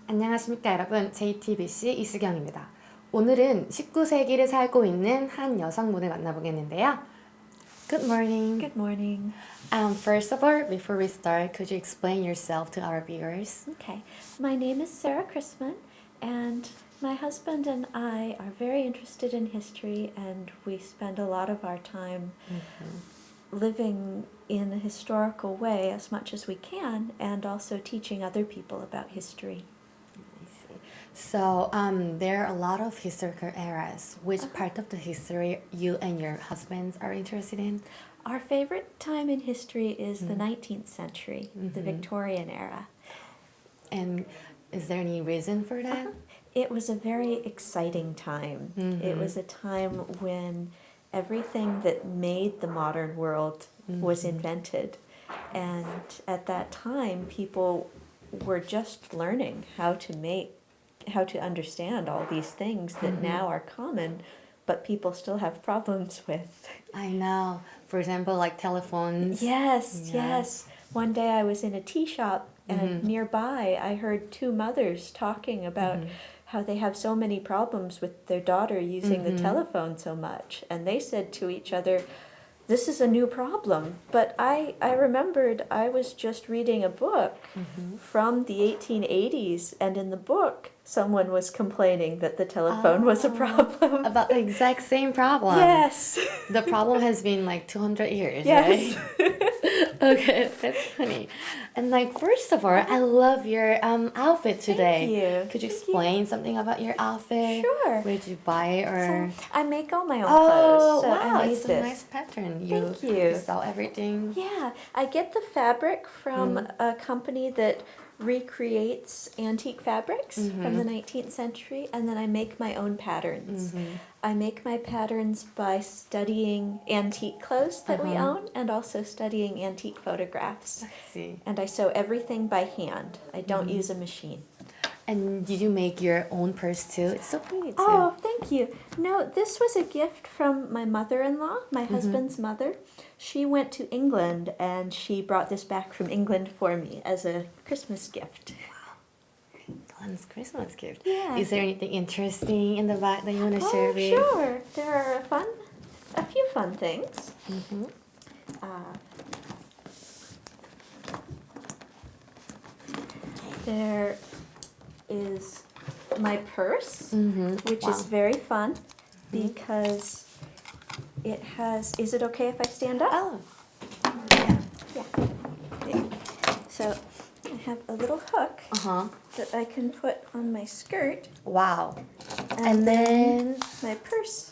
안녕하십니까 여러분, JTBC 이수경입니다. 오늘은 19세기를 살고 있는 한 여성분을 만나보겠는데요. Good morning. Good morning. First of all, before we start, could you explain yourself to our viewers? Okay, my name is Sarah Chrisman, and my husband and I are very interested in history, and we spend a lot of our time living in a historical way as much as we can, and also teaching other people about history. I see. So, there are a lot of historical eras. Which part of the history you and your husbands are interested in? Our favorite time in history is the 19th century, the Victorian era. And is there any reason for that? It was a very exciting time. It was a time when everything that made the modern world was invented. And at that time, people were just learning how to understand all these things that now are common, but people still have problems with. I know. For example, like telephones. Yes, Yeah. yes. One day I was in a tea shop, and nearby I heard two mothers talking about how they have so many problems with their daughter using the telephone so much. And they said to each other, "This is a new problem." But I remembered I was just reading a book from the 1880s, and in the book, someone was complaining that the telephone was a problem. About the exact same problem. Yes. The problem has been like 200 years, Yes. right? Okay, that's funny. And like, first of all, I love your outfit today. you. Could you Thank you. explain something about your outfit? Sure. Where did you buy it, or? So I make all my own Oh, clothes, so wow, I made it's a this. nice pattern. Thank you. Sell everything. Yeah, I get the fabric from a company that recreates antique fabrics from the 19th century, and then I make my own patterns. I make my patterns by studying antique clothes that we own, and also studying antique photographs. I see. And I sew everything by hand. I don't use a machine. And did you make your own purse too? It's so pretty too. Oh, thank you. No, this was a gift from my mother-in-law, my husband's mother. She went to England, and she brought this back from England for me as a Christmas gift. Glenn's Christmas gift. Yeah. Is there anything interesting in the back that you want to share Oh, with? sure. There are a few fun things. There is my purse, which is very fun because it has. Is it okay if I stand up? Oh, Yeah. There. So I have a little hook that I can put on my skirt, wow. and then my purse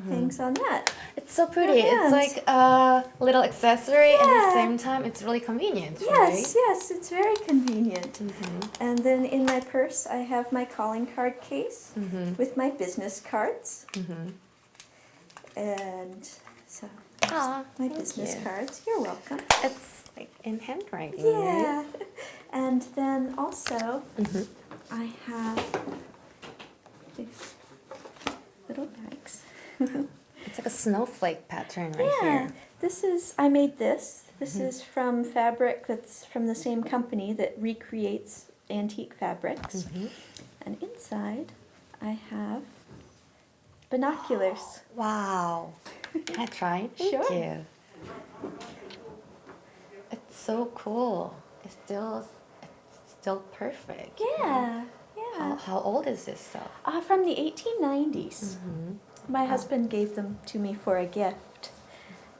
hangs on that. it's so pretty. It's hands. like a little accessory, and at the Yeah. same time, it's really convenient. Yes, yes, it's very convenient. And then in my purse, I have my calling card case with my business cards. And so, Ah, my thank business you. cards. You're welcome. It's like in handwriting. Yeah. Right? And then also, I have these little bags. It's like a snowflake pattern right Yeah, here. I made this. This is from fabric that's from the same company that recreates antique fabrics. And inside, I have binoculars. Wow. Can I try? Thank Sure. you. It's so cool. It's still perfect. Yeah, yeah. How old is this stuff? From the 1890s. My husband gave them to me for a gift.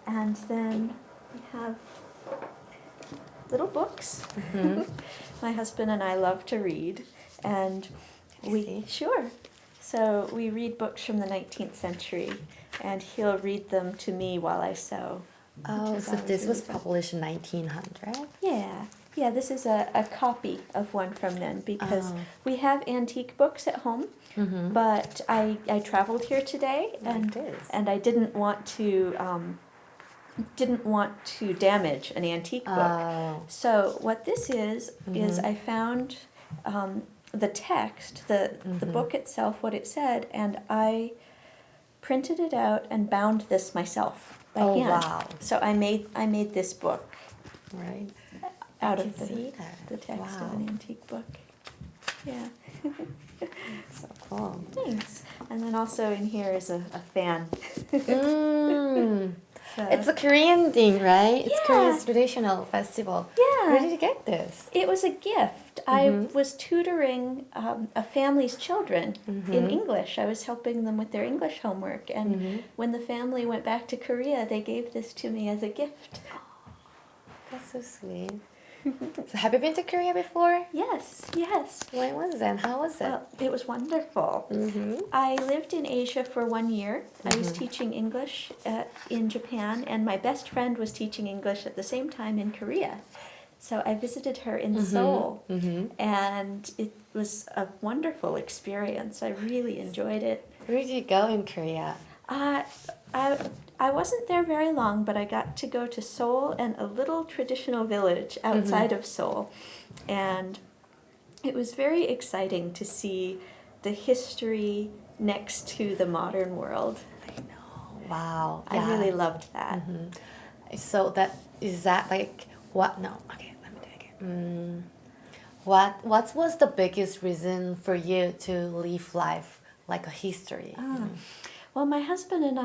And then we have little books. My husband and I love to read, and see. sure. So we read books from the 19th century, and he'll read them to me while I sew. Oh, which is so always this really was fun. published in 1900? Yeah. Yeah, this is a copy of one from then, because Oh. we have antique books at home, but I traveled here today, and this. and I didn't want to damage an antique book. Oh. So what this is I found the text, the book itself, what it said, and I printed it out and bound this myself by Oh, hand. wow. So I made this book Right. out I of can see that. the text Wow. of an antique book. Yeah. So cool. Thanks. And then also in here is a fan. Mm. So- It's a Korean thing, right? It's Yeah. Korea's traditional festival. Yeah. Where did you get this? It was a gift. I was tutoring a family's children in English. I was helping them with their English homework. And when the family went back to Korea, they gave this to me as a gift. That's so sweet. So have you been to Korea before? Yes, yes. When was it? How was it? Well, it was wonderful. I lived in Asia for 1 year. I was teaching English in Japan, and my best friend was teaching English at the same time in Korea. So I visited her in Seoul, and it was a wonderful experience. I really enjoyed it. Where did you go in Korea? I wasn't there very long, but I got to go to Seoul and a little traditional village outside of Seoul. And it was very exciting to see the history next to the modern world. I know. Wow. I really loved that. So is that like what? No. Okay. Let me do it again. What was the biggest reason for you to live life like a history? Well, my husband and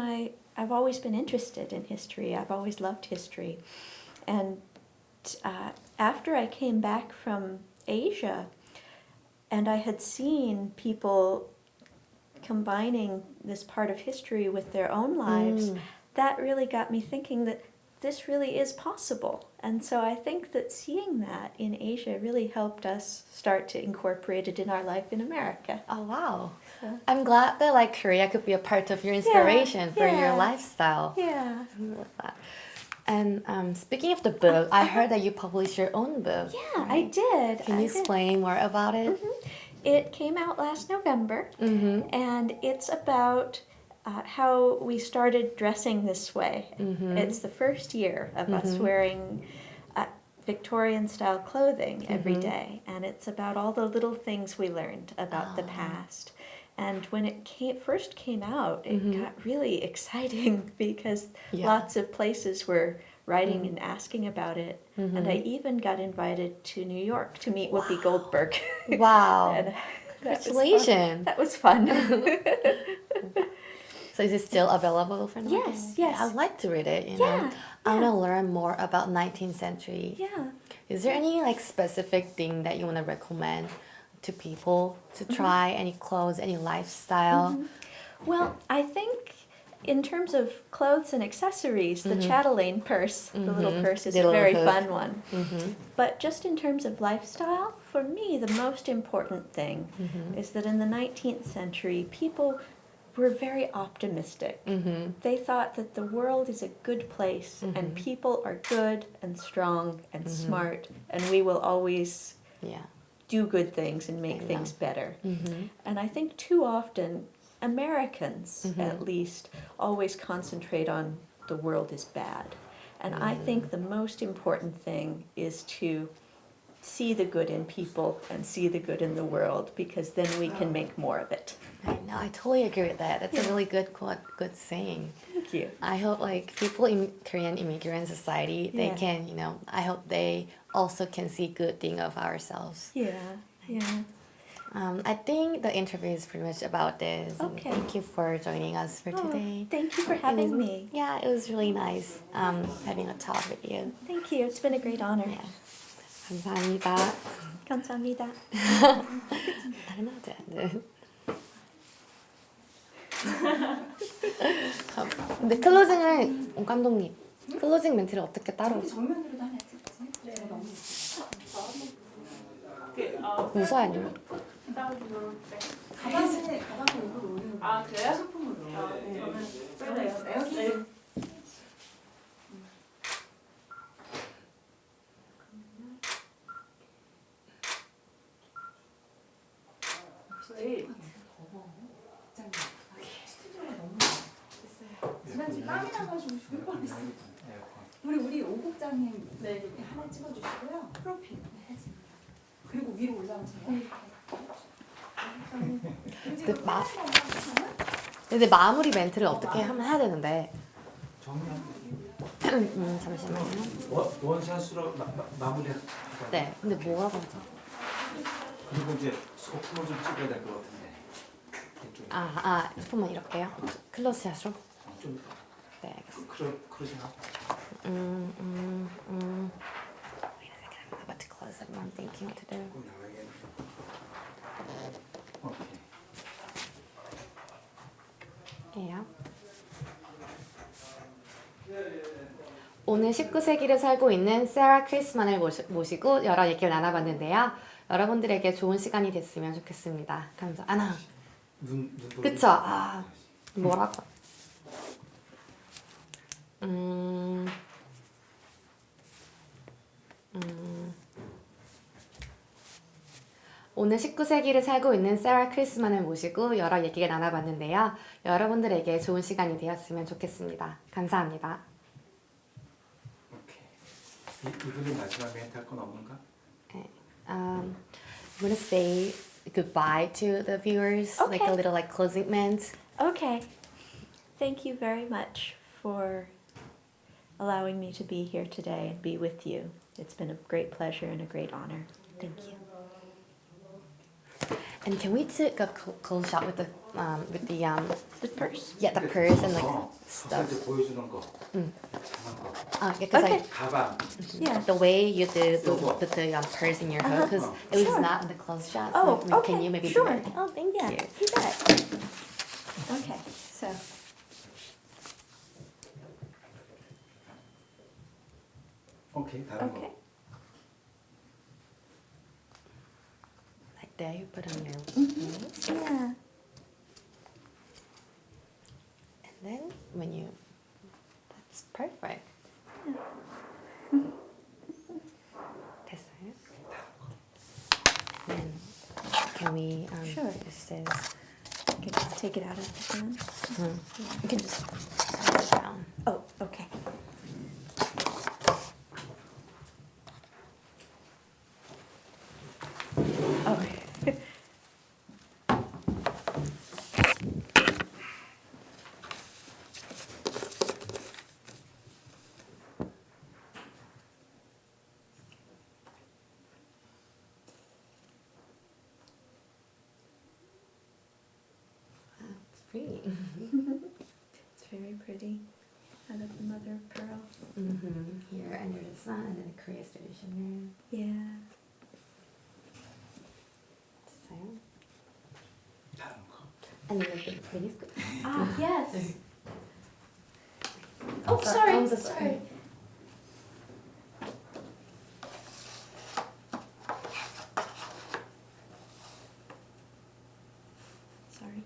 I've always been interested in history. I've always loved history. And after I came back from Asia, and I had seen people combining this part of history with their own lives, that really got me thinking that this really is possible. And so I think that seeing that in Asia really helped us start to incorporate it in our life in America. Oh wow. So- I'm glad that like Korea could be a part of your inspiration for your yeah. lifestyle. Yeah. I love that. And speaking of the book, I heard that you published your own book. Yeah, I did. Can you explain more about it? It came out last November, and it's about how we started dressing this way. It's the first year of us wearing Victorian-style clothing every day, and it's about all the little things we learned about the past. And when it first came out, it got really exciting because lots of places were writing and asking about it. And I even got invited to New York to meet Whoopi Goldberg. Wow. And Congratulations. that was fun. So is it still available for now? Yes, yes. I'd like to read it, you Yeah, know. I want to learn more about 19th century. Yeah. Is there any like specific thing that you want to recommend to people to try? Any clothes, any lifestyle? Well, I think in terms of clothes and accessories, the chatelaine purse, the little purse, is The a little very hook. fun one. But just in terms of lifestyle, for me, the most important thing is that in the 19th century, people were very optimistic. They thought that the world is a good place and people are good and strong and smart, and we will always Yeah. do good things and make things better. And I think too often Americans, at least, always concentrate on the world is bad. And I think the most important thing is to see the good in people and see the good in the world, because then we can make more of it. I know. I totally agree with that. That's a really good quote, good saying. Thank you. I hope like people in Korean immigrant society, they Yeah. can, you know, I hope they also can see good thing of ourselves. Yeah, yeah. I think the interview is pretty much about this. And Okay. thank you for joining us for Oh, today. thank you for It having was- me. Yeah, it was really nice having a talk with you. Thank you. It's been a great honor. Yeah. 감사합니다. 감사합니다. I don't know that. 근데 클로징을 오 감독님 클로징 멘트를 어떻게 따로 정면으로도 하나 찍지? 제가 너무 웃어요 아니면 가방에 이걸 올리는 거. 아 그래요? 소품으로. 저는 에어컨 저희 스튜디오가 너무 지난주 땀이 나가지고 죽을 뻔했어요. 우리 오국장님 하나 찍어주시고요. 프로필 그리고 위로 올라오세요. 근데 마무리 멘트를 어떻게 하면 해야 되는데 정리하고 잠시만요. 원샷으로 마무리할까요? 네 근데 뭐라고 하죠? 그리고 이제 소품을 좀 찍어야 될 것 같은데. 이쪽에. 소품만 이렇게요? 클로즈샷으로? 좀 네, 알겠습니다. 크로징 하고. Wait a second, I'm about to close up. I'm thinking what to do. 조금 나가야겠네. 오케이. 예요. 오늘 19세기를 살고 있는 세라 크리스만을 모시고 여러 얘기를 나눠봤는데요. 여러분들에게 좋은 시간이 됐으면 좋겠습니다. 눈 그쵸? 뭐라고? 오늘 19세기를 살고 있는 세라 크리스만을 모시고 여러 얘기를 나눠봤는데요. 여러분들에게 좋은 시간이 되었으면 좋겠습니다. 감사합니다. 오케이. 이분이 마지막 멘트 할 건 없는가? I'm gonna say goodbye to the viewers, like a Okay. little like closing ment. Okay. Thank you very much for allowing me to be here today and be with you. It's been a great pleasure and a great honor. Thank you. And can we take a close shot with the The purse. yeah, the purse and like stuff. stuff. 보여주는 거. 음. 장한 거. Because Okay. like 가방. Yeah. the way you did Yoga. put the purse in your hood, because it was Sure. not in the close shot. Oh, so okay. Can you maybe Sure. do it? Oh, thank Yeah, you. you bet. Okay, so 오케이. 다른 okay. 거. Like there, you put on your nose, Yeah. and then when you, that's perfect. 됐어요? And can we Sure. this is You can just take it out of the phone. you can just pass it down. Oh, okay. Okay. It's pretty. It's very pretty. Out of the mother of pearl. Here under the sun, and then the Korea station Yeah. there. So, 다른 거. and then like the miniskirt. Ah, yes. Oh, sorry, I'm so sorry. Sorry.